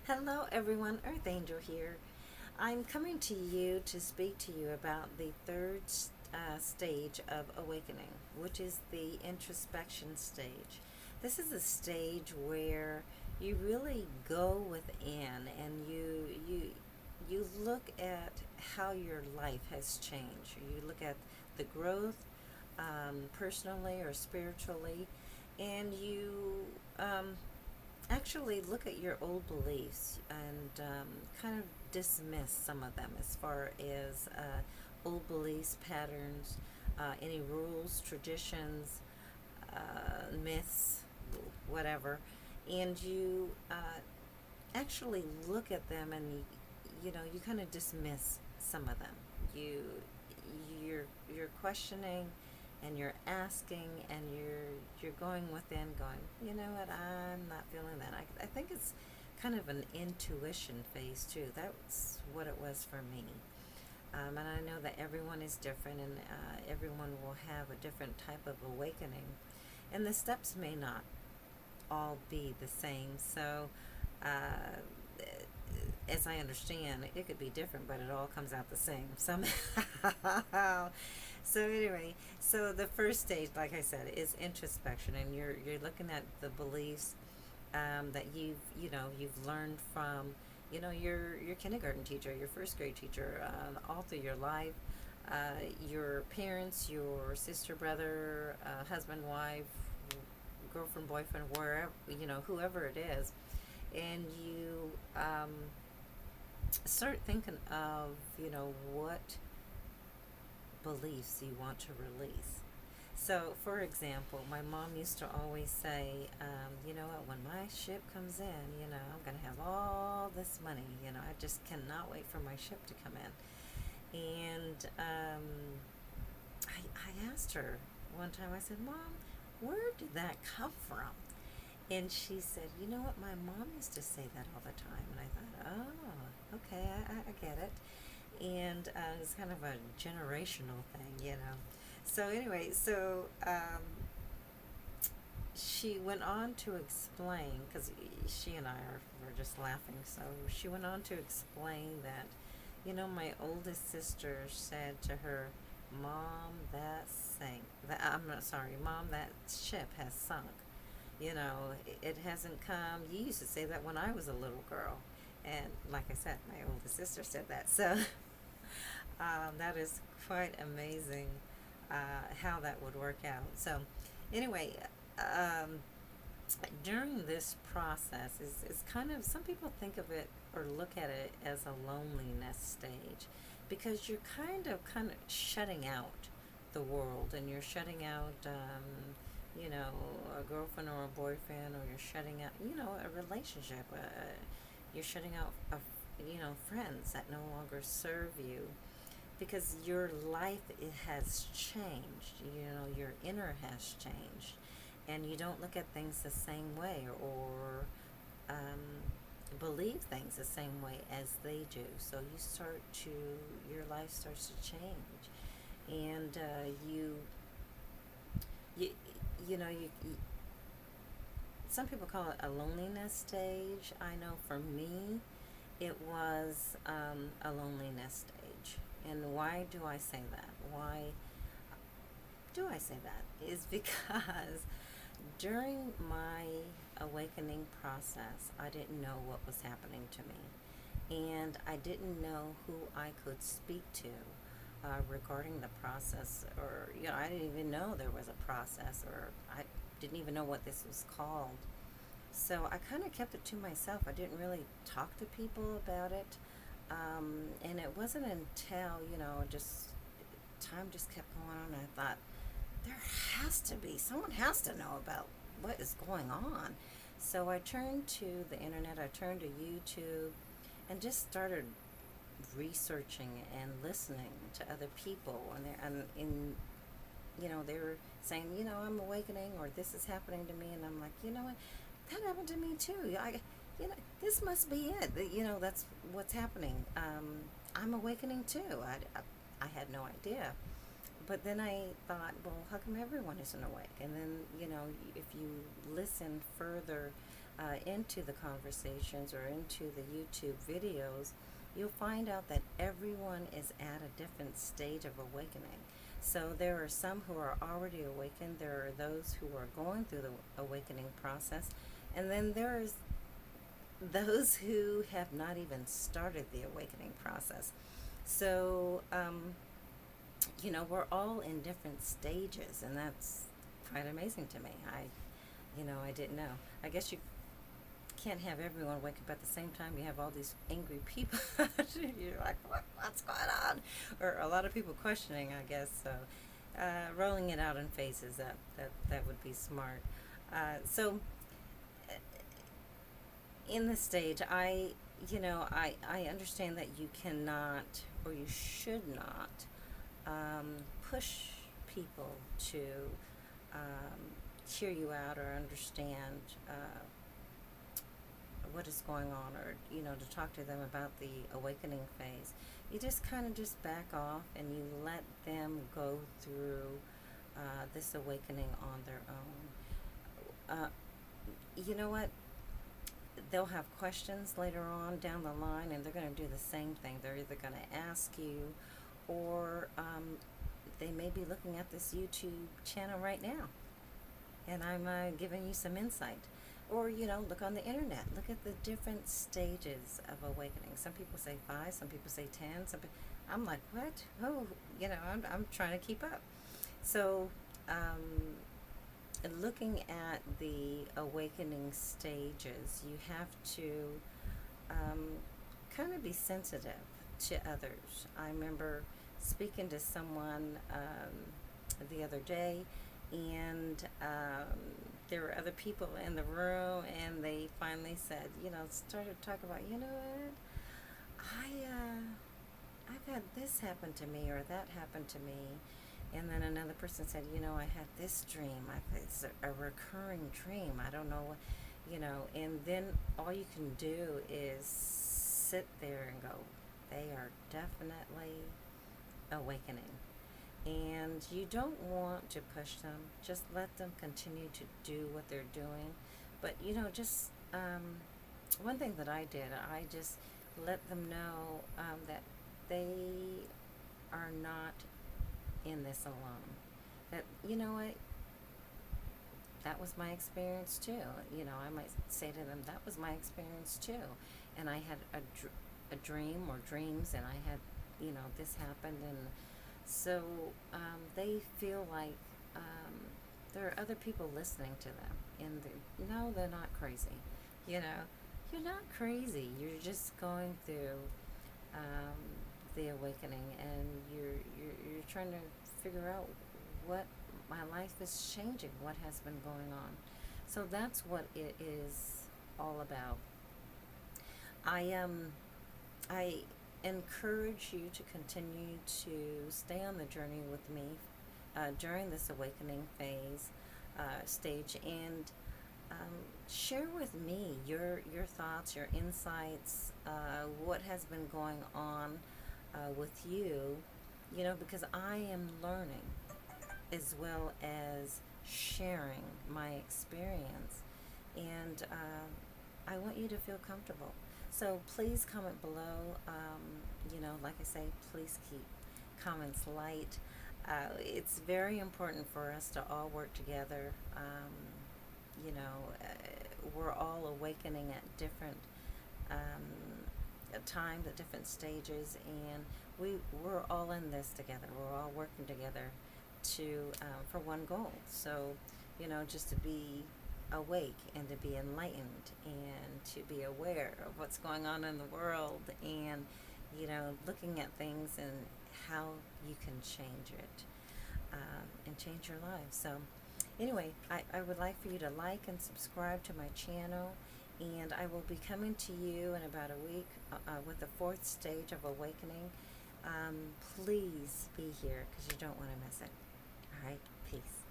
Hello, everyone. Earth Angel here. I'm coming to you to speak to you about the third stage of awakening, which is the introspection stage. This is a stage where you really go within and you look at how your life has changed. You look at the growth, personally or spiritually, and you actually look at your old beliefs and kind of dismiss some of them as far as old beliefs, patterns, any rules, traditions, myths, whatever, and you actually look at them and you kind of dismiss some of them. You you're questioning and you're asking and you're going within going, you know what, I'm not feeling that. I think it's kind of an intuition phase too. That's what it was for me. And I know that everyone is different and everyone will have a different type of awakening. And the steps may not all be the same. So, uh, as I understand, it could be different, but it all comes out the same somehow. So anyway, so the first stage, like I said, is introspection, and you're looking at the beliefs that you've learned from your kindergarten teacher, your first grade teacher, all through your life, your parents, your sister, brother, husband, wife, girlfriend, boyfriend, wherever whoever it is, and you start thinking of what beliefs you want to release. So, for example, my mom used to always say, you know what, when my ship comes in, I'm going to have all this money. I just cannot wait for my ship to come in. And I asked her one time, I said, Mom, where did that come from? And she said, you know what, my mom used to say that all the time. And I thought, oh, okay, I get it. And it's kind of a generational thing. So anyway, she went on to explain, because she and were just laughing. So she went on to explain that, my oldest sister said to her, "Mom, that sank. That I'm not sorry, Mom, that ship has sunk. It hasn't come. You used to say that when I was a little girl." And like I said, my oldest sister said that. So that is quite amazing how that would work out. So, anyway, um, during this process is kind of, some people think of it or look at it as a loneliness stage, because you're kind of shutting out the world, and you're shutting out a girlfriend or a boyfriend, or you're shutting out a relationship, you're shutting out friends that no longer serve you, because your life, it has changed. Your inner has changed, and you don't look at things the same way, or believe things the same way as they do. So your life starts to change, and you you some people call it a loneliness stage. I know for me, it was a loneliness stage. And why do I say that? Why do I say that? Is because during my awakening process, I didn't know what was happening to me. And I didn't know who I could speak to regarding the process, or, I didn't even know there was a process, or I didn't even know what this was called. So I kind of kept it to myself. I didn't really talk to people about it. And it wasn't until, just time just kept going on, and I thought, there has to be, someone has to know about what is going on. So I turned to the internet, I turned to YouTube, and just started researching and listening to other people. They were saying, I'm awakening, or this is happening to me. And I'm like, you know what? That happened to me too. You know, this must be it. That's what's happening. I'm awakening too. I had no idea. But then I thought, well, how come everyone isn't awake? And then, if you listen further, into the conversations or into the YouTube videos, you'll find out that everyone is at a different stage of awakening. So there are some who are already awakened, there are those who are going through the awakening process, and then there's those who have not even started the awakening process. So, we're all in different stages, and that's quite amazing to me. I didn't know. I guess you can't have everyone wake up at the same time. You have all these angry people. You're like, what's going on? Or a lot of people questioning, I guess. So, rolling it out in phases, that would be smart. So, in this stage, I understand that you cannot or you should not push people to um, hear you out or understand what is going on, or to talk to them about the awakening phase. You just kind of just back off and you let them go through this awakening on their own. You know what? They'll have questions later on down the line, and they're going to do the same thing. They're either going to ask you, or they may be looking at this YouTube channel right now, and I'm giving you some insight. Or, look on the internet. Look at the different stages of awakening. Some people say 5, some people say 10. I'm like, what? Oh, I'm trying to keep up. So, looking at the awakening stages, you have to kind of be sensitive to others. I remember speaking to someone the other day, and there were other people in the room, and they finally said, started talking about, what, I've had this happen to me, or that happened to me. And then another person said, I had this dream. It's a recurring dream. I don't know what, and then all you can do is sit there and go, they are definitely awakening. And you don't want to push them. Just let them continue to do what they're doing. But, just one thing that I did, I just let them know that they are not in this alone. That, what, that was my experience too. I might say to them, that was my experience too. And I had a dream or dreams, and I had, this happened. And so they feel like there are other people listening to them. And no, they're not crazy. You're not crazy. You're just going through the awakening, and you're trying to figure out what my life is changing, what has been going on. So that's what it is all about. I encourage you to continue to stay on the journey with me during this awakening phase stage, and share with me your thoughts, your insights, what has been going on with you, because I am learning as well as sharing my experience, and I want you to feel comfortable. So please comment below. Like I say, please keep comments light. It's very important for us to all work together. We're all awakening at different times, at different stages, and we're all in this together. We're all working together to for one goal. So, just to be awake and to be enlightened and to be aware of what's going on in the world, and looking at things and how you can change it and change your life. So anyway, I would like for you to like and subscribe to my channel, and I will be coming to you in about a week with the 4th stage of awakening. Please be here, because you don't want to miss it. All right, peace.